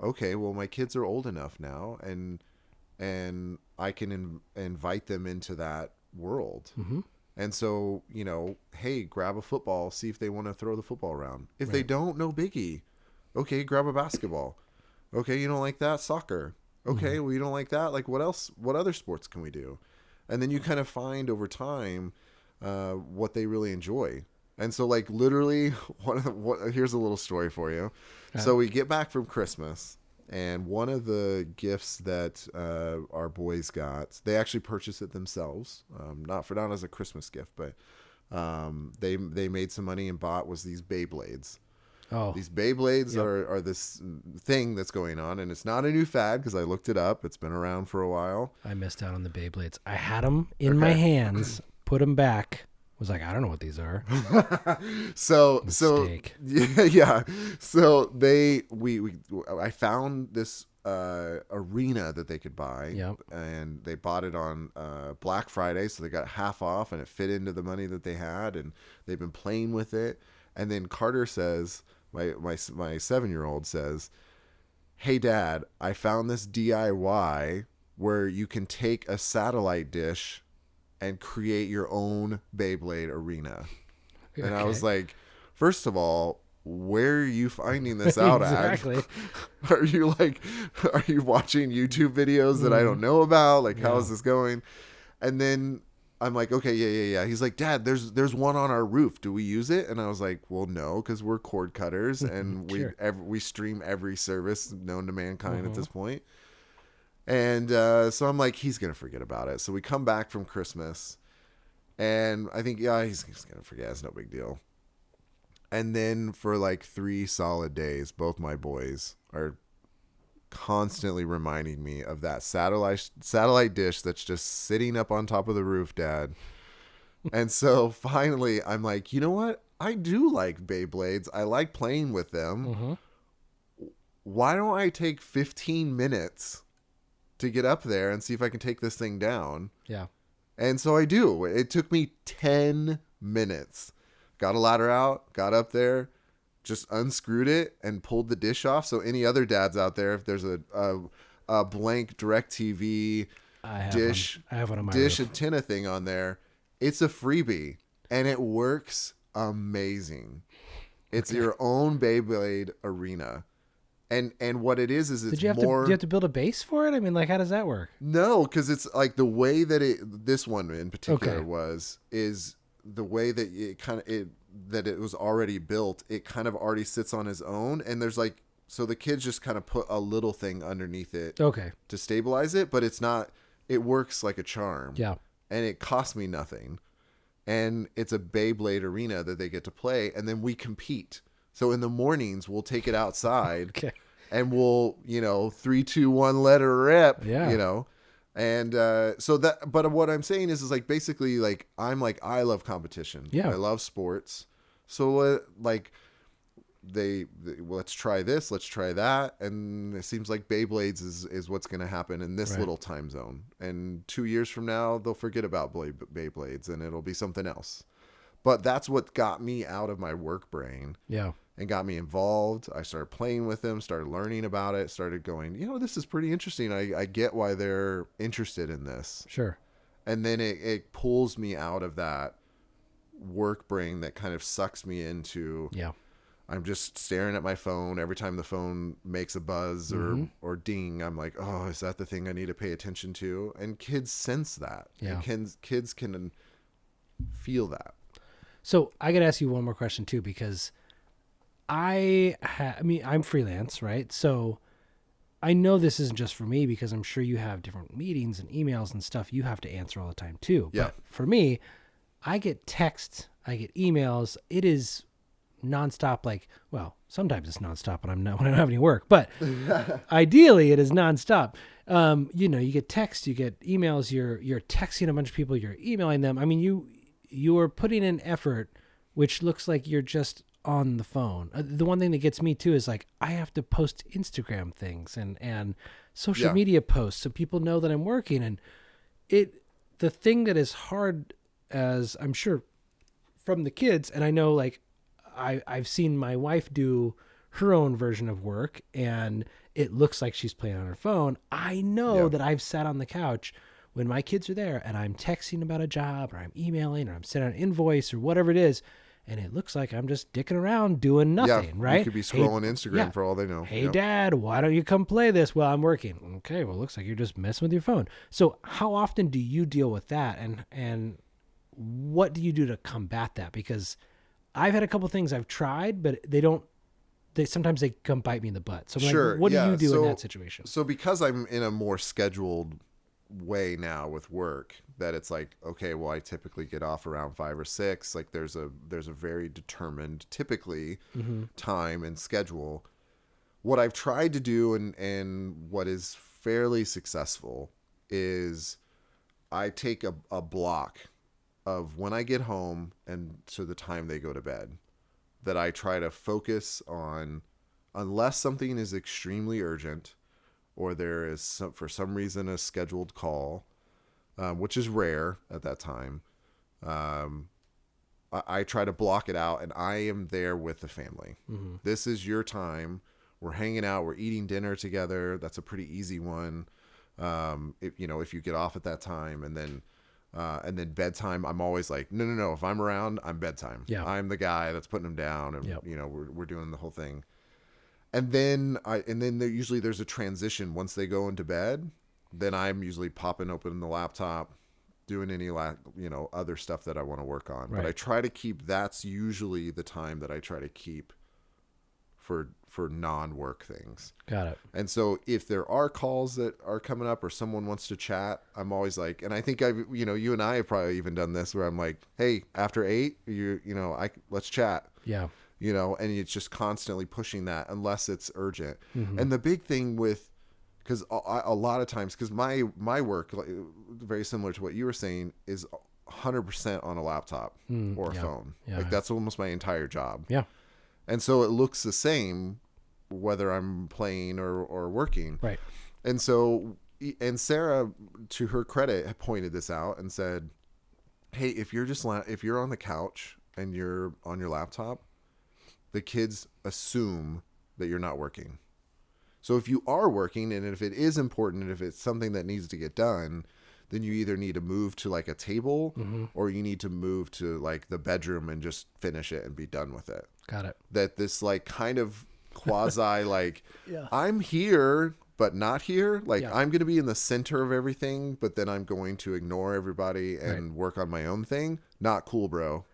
Okay, well, my kids are old enough now, and I can invite them into that world. Mm-hmm. And so, hey, grab a football, see if they want to throw the football around. If Right. they don't, no biggie. Okay, grab a basketball. Okay, you don't like that? Soccer. Okay, well, you don't like that? Like, what else? What other sports can we do? And then you kind of find over time what they really enjoy. And so, like, literally, here's a little story for you. So we get back from Christmas, and one of the gifts that our boys got, they actually purchased it themselves, not as a Christmas gift, but they made some money and bought was these Beyblades. Oh, These Beyblades Yep. are this thing that's going on, and it's not a new fad because I looked it up. It's been around for a while. I missed out on the Beyblades. I had them in my hands, put them back. Was like, I don't know what these are. Mistake. Yeah. So I found this arena that they could buy. Yep. And they bought it on Black Friday, so they got half off, and it fit into the money that they had, and they've been playing with it. And then Carter says, my 7-year-old says, "Hey Dad, I found this DIY where you can take a satellite dish and create your own Beyblade arena." And I was like, first of all, where are you finding this out Exactly. at? Are you watching YouTube videos that I don't know about? Like, how is this going? And then I'm like, okay, yeah. He's like, "Dad, there's one on our roof. Do we use it?" And I was like, well, no, because we're cord cutters and Sure. we stream every service known to mankind at this point. And so I'm like, he's going to forget about it. So we come back from Christmas, and I think, yeah, he's going to forget. It's no big deal. And then for like 3 solid days, both my boys are constantly reminding me of that satellite dish that's just sitting up on top of the roof, Dad. And so finally, I'm like, you know what? I do like Beyblades. I like playing with them. Mm-hmm. Why don't I take 15 minutes to get up there and see if I can take this thing down? Yeah. And so I do. It took me 10 minutes. Got a ladder out, got up there, just unscrewed it and pulled the dish off. So any other dads out there, if there's a blank DirecTV dish I have one on my dish roof. antenna thing on there, it's a freebie and it works amazing. It's your own Beyblade arena. And what it is it's Did you have more. to? Do you have to build a base for it? I mean, like, how does that work? No, because it's like the way that this one in particular Okay. is the way that it was already built. It kind of already sits on his own, and there's like, so the kids just kind of put a little thing underneath it Okay. to stabilize it, but it's not. It works like a charm. Yeah. And it costs me nothing, and it's a Beyblade arena that they get to play, and then we compete. So in the mornings we'll take it outside. Okay. And we'll, 3, 2, 1, let her rip. Yeah. And so that, but what I'm saying is like basically like I'm like I love competition. Yeah. I love sports. So like let's try this, let's try that, and it seems like Beyblades is what's going to happen in this Right. little time zone. And 2 years from now, they'll forget about Beyblades and it'll be something else. But that's what got me out of my work brain. Yeah. And got me involved. I started playing with them, started learning about it, started going, this is pretty interesting. I get why they're interested in this. Sure. And then it pulls me out of that work brain that kind of sucks me into, Yeah. I'm just staring at my phone. Every time the phone makes a buzz or ding, I'm like, oh, is that the thing I need to pay attention to? And kids sense that. Yeah. And kids can feel that. So I got to ask you one more question too, because I mean, I'm freelance, right? So I know this isn't just for me because I'm sure you have different meetings and emails and stuff you have to answer all the time too. Yeah. But for me, I get texts, I get emails. It is nonstop. Like, well, sometimes it's nonstop when when I don't have any work, but ideally it is nonstop. You get texts, you get emails, you're texting a bunch of people, you're emailing them. I mean, you're putting in effort, which looks like you're just on the phone. The one thing that gets me too is like I have to post Instagram things and social media posts so people know that I'm working. And the thing that is hard, as I'm sure from the kids. And I know, like, I've seen my wife do her own version of work, and it looks like she's playing on her phone. I know that I've sat on the couch when my kids are there and I'm texting about a job, or I'm emailing, or I'm sending an invoice, or whatever it is, and it looks like I'm just dicking around doing nothing, right? You could be scrolling Instagram for all they know. Hey, Dad, why don't you come play this while I'm working? Okay, well, it looks like you're just messing with your phone. So how often do you deal with that, and what do you do to combat that? Because I've had a couple things I've tried, but sometimes they come bite me in the butt. So I'm like, what do you do in that situation? So because I'm in a more scheduled way now with work, that it's like, okay, well, I typically get off around 5 or 6. Like there's a very determined, typically, time and schedule. What I've tried to do and what is fairly successful is I take a block of when I get home and to the time they go to bed, that I try to focus on, unless something is extremely urgent or there is for some reason a scheduled call, which is rare at that time. I try to block it out, and I am there with the family. Mm-hmm. This is your time. We're hanging out. We're eating dinner together. That's a pretty easy one. If you get off at that time, and then bedtime, I'm always like, no. If I'm around, I'm bedtime. Yeah. I'm the guy that's putting them down, and we're doing the whole thing. And then there's a transition once they go into bed. Then I'm usually popping open the laptop, doing any other stuff that I want to work on. Right. But I try to keep, that's usually the time that I try to keep for non-work things. Got it. And so if there are calls that are coming up or someone wants to chat, I'm always like, and I think you and I have probably even done this where I'm like, hey, after 8, let's chat. Yeah. And it's just constantly pushing that unless it's urgent. Mm-hmm. And the big thing because a lot of times, because my work, very similar to what you were saying, is 100% on a laptop or a phone. Yeah. Like that's almost my entire job. Yeah. And so it looks the same whether I'm playing or working. Right. And so, and Sarah, to her credit, had pointed this out and said, hey, if you're on the couch and you're on your laptop, the kids assume that you're not working. So if you are working, and if it is important, and if it's something that needs to get done, then you either need to move to like a table, or you need to move to like the bedroom and just finish it and be done with it. Got it. That this like kind of quasi like, I'm here but not here. Like I'm going to be in the center of everything, but then I'm going to ignore everybody and work on my own thing. Not cool, bro.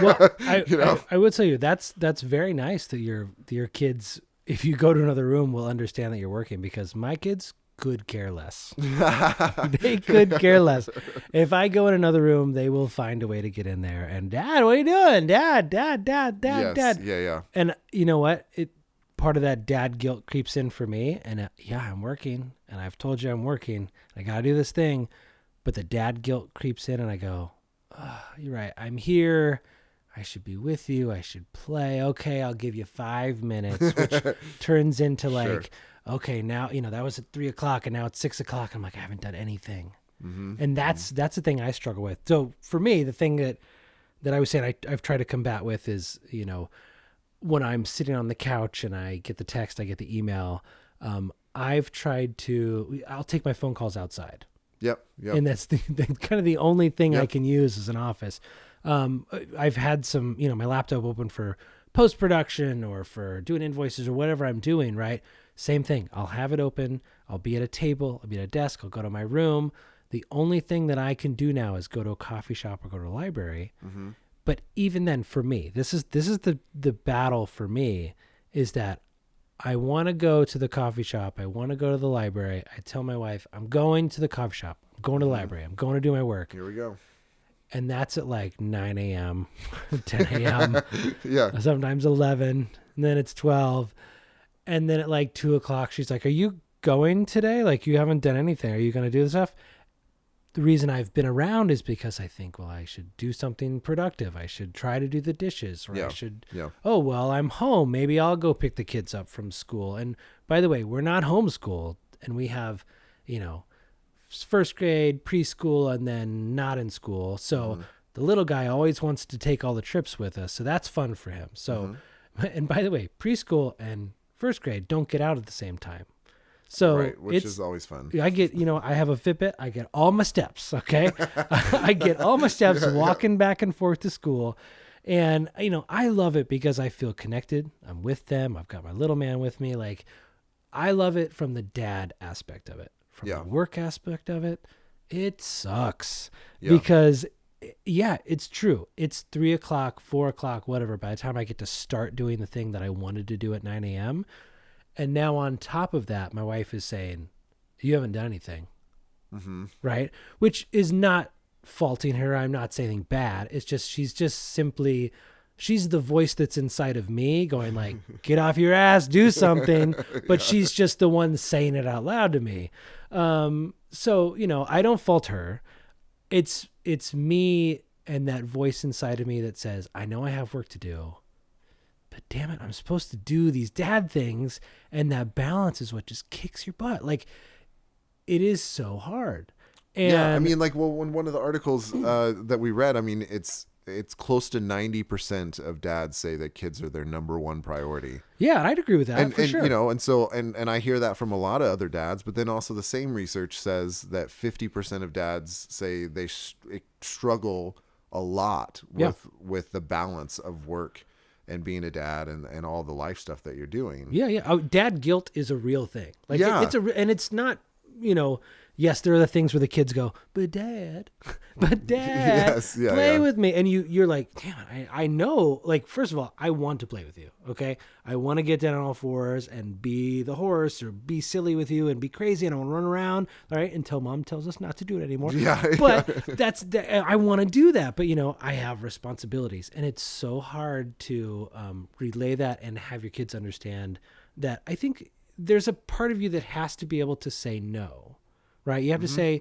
Well, I would tell you that's very nice that your kids, if you go to another room, will understand that you're working, because my kids could care less. They could care less. If I go in another room, they will find a way to get in there. And Dad, what are you doing? Dad. Yes. Dad. Yeah. And you know what? Part of that dad guilt creeps in for me. And I'm working, and I've told you I'm working. I got to do this thing. But the dad guilt creeps in, and I go, oh, you're right. I'm here. I should be with you. I should play. Okay, I'll give you 5 minutes, which turns into like, okay, now, that was at 3:00 and now it's 6:00. I'm like, I haven't done anything. Mm-hmm. And that's the thing I struggle with. So for me, the thing that I was saying I've tried to combat with is, when I'm sitting on the couch and I get the text, I get the email, I've tried I'll take my phone calls outside. Yep. And that's the kind of the only thing I can use as an office. I've had some, my laptop open for post-production or for doing invoices or whatever I'm doing, right? Same thing. I'll have it open. I'll be at a table. I'll be at a desk. I'll go to my room. The only thing that I can do now is go to a coffee shop or go to a library. Mm-hmm. But even then, for me, this is the battle for me, is that I want to go to the coffee shop. I want to go to the library. I tell my wife, I'm going to the coffee shop. I'm going to the library. I'm going to do my work. Here we go. And that's at like 9 a.m., 10 a.m., yeah, sometimes 11, and then it's 12. And then at like 2:00, she's like, are you going today? Like, you haven't done anything. Are you going to do this stuff? The reason I've been around is because I think, well, I should do something productive. I should try to do the dishes, or I should, oh, well, I'm home. Maybe I'll go pick the kids up from school. And by the way, we're not homeschooled, and we have, first grade, preschool, and then not in school. So The little guy always wants to take all the trips with us, so that's fun for him. So, and by the way, preschool and first grade don't get out at the same time. So right, which is always fun. I get, I have a Fitbit. I get all my steps. Okay. I get all my steps walking back and forth to school. And, I love it because I feel connected. I'm with them. I've got my little man with me. Like, I love it from the dad aspect of it. From the work aspect of it, it sucks because, it's true. It's 3 o'clock, 4 o'clock, whatever. By the time I get to start doing the thing that I wanted to do at 9 a.m. And now on top of that, my wife is saying, you haven't done anything. Mm-hmm. Right? Which is not faulting her. I'm not saying anything bad. It's just, she's the voice that's inside of me going like, get off your ass, do something. But she's just the one saying it out loud to me. So, I don't fault her. It's me and that voice inside of me that says, I know I have work to do, but damn it, I'm supposed to do these dad things. And that balance is what just kicks your butt. Like, it is so hard. And when one of the articles that we read, it's close to 90% of dads say that kids are their number one priority. Yeah, I'd agree with that for sure. And I hear that from a lot of other dads, but then also the same research says that 50% of dads say they struggle a lot with the balance of work and being a dad and all the life stuff that you're doing. Yeah. Oh, dad guilt is a real thing. Like and it's not, yes, there are the things where the kids go, but dad, play with me. And you're like, damn it, I know. Like, first of all, I want to play with you. Okay. I want to get down on all fours and be the horse or be silly with you and be crazy. And I want to run around. All right. Until mom tells us not to do it anymore. Yeah. But I want to do that. But I have responsibilities, and it's so hard to relay that and have your kids understand that. I think there's a part of you that has to be able to say no. Right. You have to say,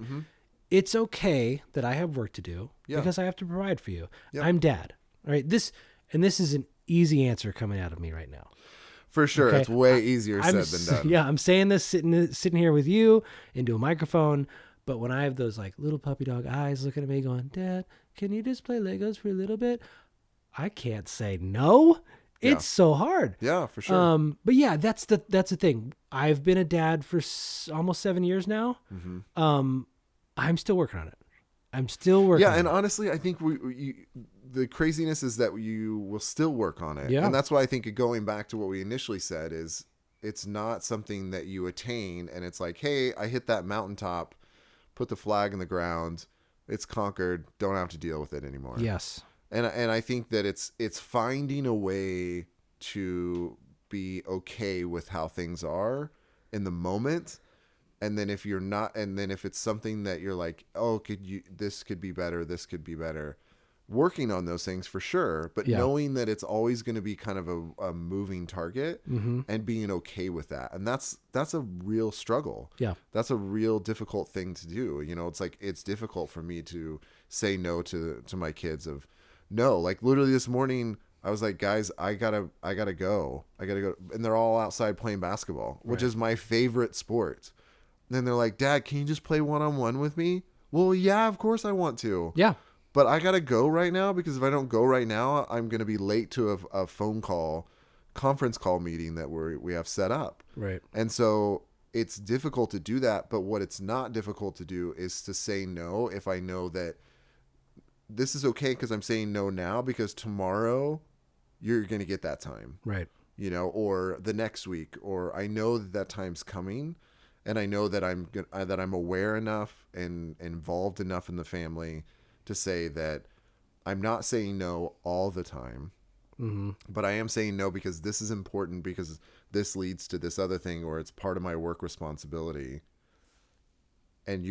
it's okay that I have work to do because I have to provide for you. Yep. I'm dad. All right. This is an easy answer coming out of me right now. For sure. Okay? It's way easier said than done. Yeah. I'm saying this sitting here with you into a microphone. But when I have those like little puppy dog eyes looking at me going, Dad, can you just play Legos for a little bit? I can't say no. It's so hard. Yeah, for sure. But yeah, that's the thing. I've been a dad for almost 7 years now. Mm-hmm. I'm still working on it. I'm still working on it. Yeah, and honestly, I think the craziness is that you will still work on it. Yeah. And that's why I think going back to what we initially said is it's not something that you attain and it's like, hey, I hit that mountaintop, put the flag in the ground, it's conquered, don't have to deal with it anymore. Yes. And I think that it's finding a way to be okay with how things are in the moment. And then if you're not, and then if it's something that you're like, oh, this could be better, working on those things for sure. But knowing that it's always going to be kind of a moving target and being okay with that. And that's a real struggle. Yeah. That's a real difficult thing to do. It's like, it's difficult for me to say no to my kids no, like literally this morning, I was like, guys, I gotta go. And they're all outside playing basketball, which is my favorite sport. And then they're like, Dad, can you just play one-on-one with me? Well, yeah, of course I want to. Yeah. But I gotta go right now because if I don't go right now, I'm going to be late to a conference call meeting that we have set up. Right. And so it's difficult to do that. But what it's not difficult to do is to say no if I know that this is okay because I'm saying no now because tomorrow you're going to get that time. Right. Or the next week, or I know that time's coming and I know that I'm aware enough and involved enough in the family to say that I'm not saying no all the time, but I am saying no because this is important because this leads to this other thing or it's part of my work responsibility. And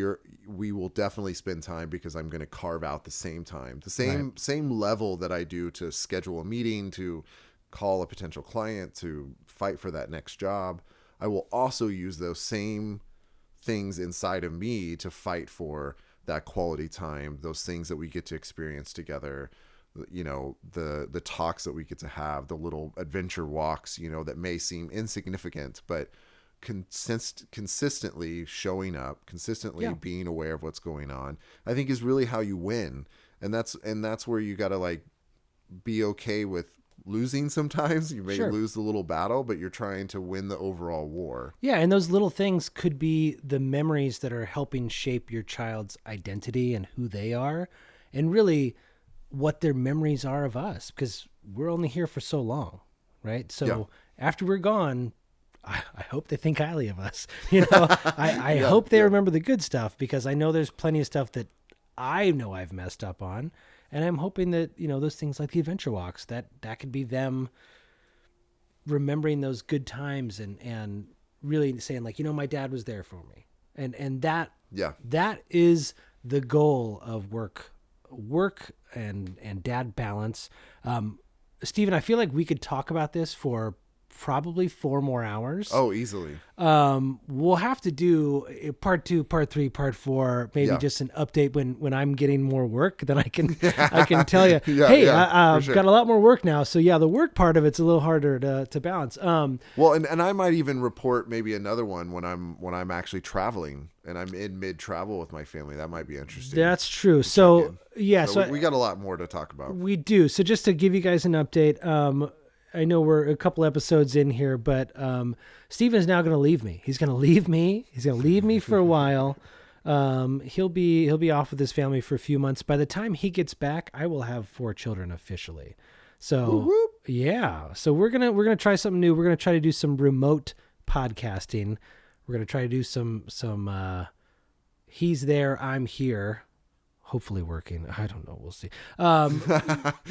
we will definitely spend time because I'm going to carve out the same time, the same level that I do to schedule a meeting, to call a potential client, to fight for that next job. I will also use those same things inside of me to fight for that quality time, those things that we get to experience together, the talks that we get to have, the little adventure walks, that may seem insignificant, but consistently showing up, consistently being aware of what's going on, I think is really how you win. And that's where you got to like be okay with losing sometimes. You may lose the little battle, but you're trying to win the overall war. Yeah, and those little things could be the memories that are helping shape your child's identity and who they are, and really what their memories are of us, because we're only here for so long, right? So after we're gone, I hope they think highly of us. I hope they remember the good stuff, because I know there's plenty of stuff that I know I've messed up on. And I'm hoping that, those things like the adventure walks, that could be them remembering those good times and really saying like, my dad was there for me. And that is the goal of work and dad balance. Steven, I feel like we could talk about this for probably 4 more hours. Oh, easily. We'll have to do part 2, part 3, part 4, maybe just an update when I'm getting more work. Then I can tell you, I've got a lot more work now. So the work part of it's a little harder to balance. Well, and I might even report maybe another one when I'm actually traveling and I'm in mid travel with my family. That might be interesting. That's true. So we got a lot more to talk about. We do. So just to give you guys an update, I know we're a couple episodes in here, but Steven's now going to leave me. He's going to leave me. He's going to leave me for a while. He'll be off with his family for a few months. By the time he gets back, I will have 4 children officially. So so we're gonna try something new. We're gonna try to do some remote podcasting. We're gonna try to do some he's there, I'm here. Hopefully working. I don't know. We'll see.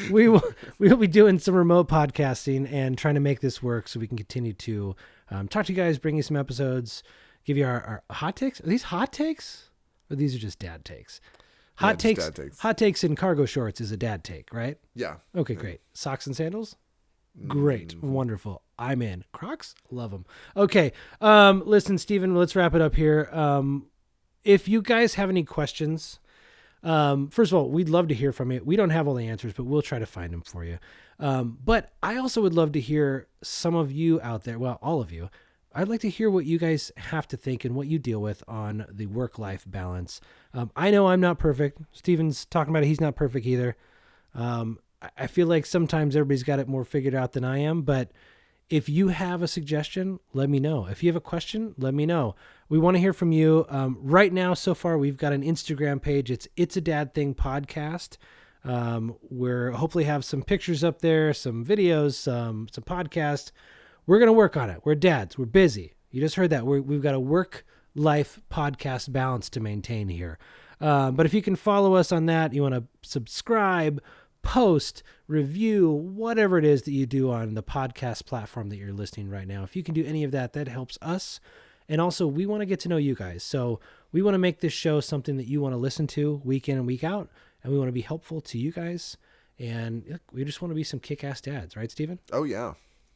We'll be doing some remote podcasting and trying to make this work so we can continue to talk to you guys, bring you some episodes, give you our hot takes. Are these hot takes? Or these are just dad takes? Hot takes in cargo shorts is a dad take, right? Yeah. Okay, great. Socks and sandals? Great. Wonderful. I'm in. Crocs? Love them. Okay. Listen, Steven, let's wrap it up here. If you guys have any questions, first of all, we'd love to hear from you. We don't have all the answers, but we'll try to find them for you. But I also would love to hear some of you out there. Well, all of you. I'd like to hear what you guys have to think and what you deal with on the work-life balance. I know I'm not perfect. Steven's talking about it. He's not perfect either. I feel like sometimes everybody's got it more figured out than I am, but if you have a suggestion, let me know. If you have a question, let me know. We want to hear from you. Right now, so far, we've got an Instagram page. It's a Dad Thing podcast. We're hopefully have some pictures up there, some videos, some podcasts. We're going to work on it. We're dads. We're busy. You just heard that. We've got a work-life podcast balance to maintain here. But if you can follow us on that, you want to subscribe, post, review, whatever it is that you do on the podcast platform that you're listening right now. If you can do any of that, that helps us. And also, we want to get to know you guys. So we want to make this show something that you want to listen to week in and week out. And we want to be helpful to you guys. And we just want to be some kick-ass dads, right, Steven? Oh, yeah.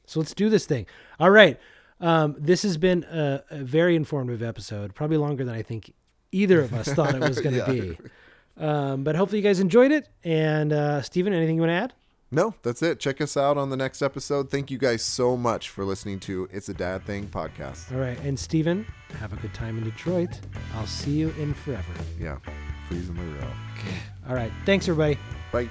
So let's do this thing. All right. This has been a very informative episode, probably longer than I think either of us thought it was going to be. But hopefully you guys enjoyed it. And Steven, anything you want to add? No, that's it. Check us out on the next episode. Thank you guys so much for listening to It's a Dad Thing podcast. All right. And Steven, have a good time in Detroit. I'll see you in forever. Yeah. Freezing my real. All right. Thanks, everybody. Bye.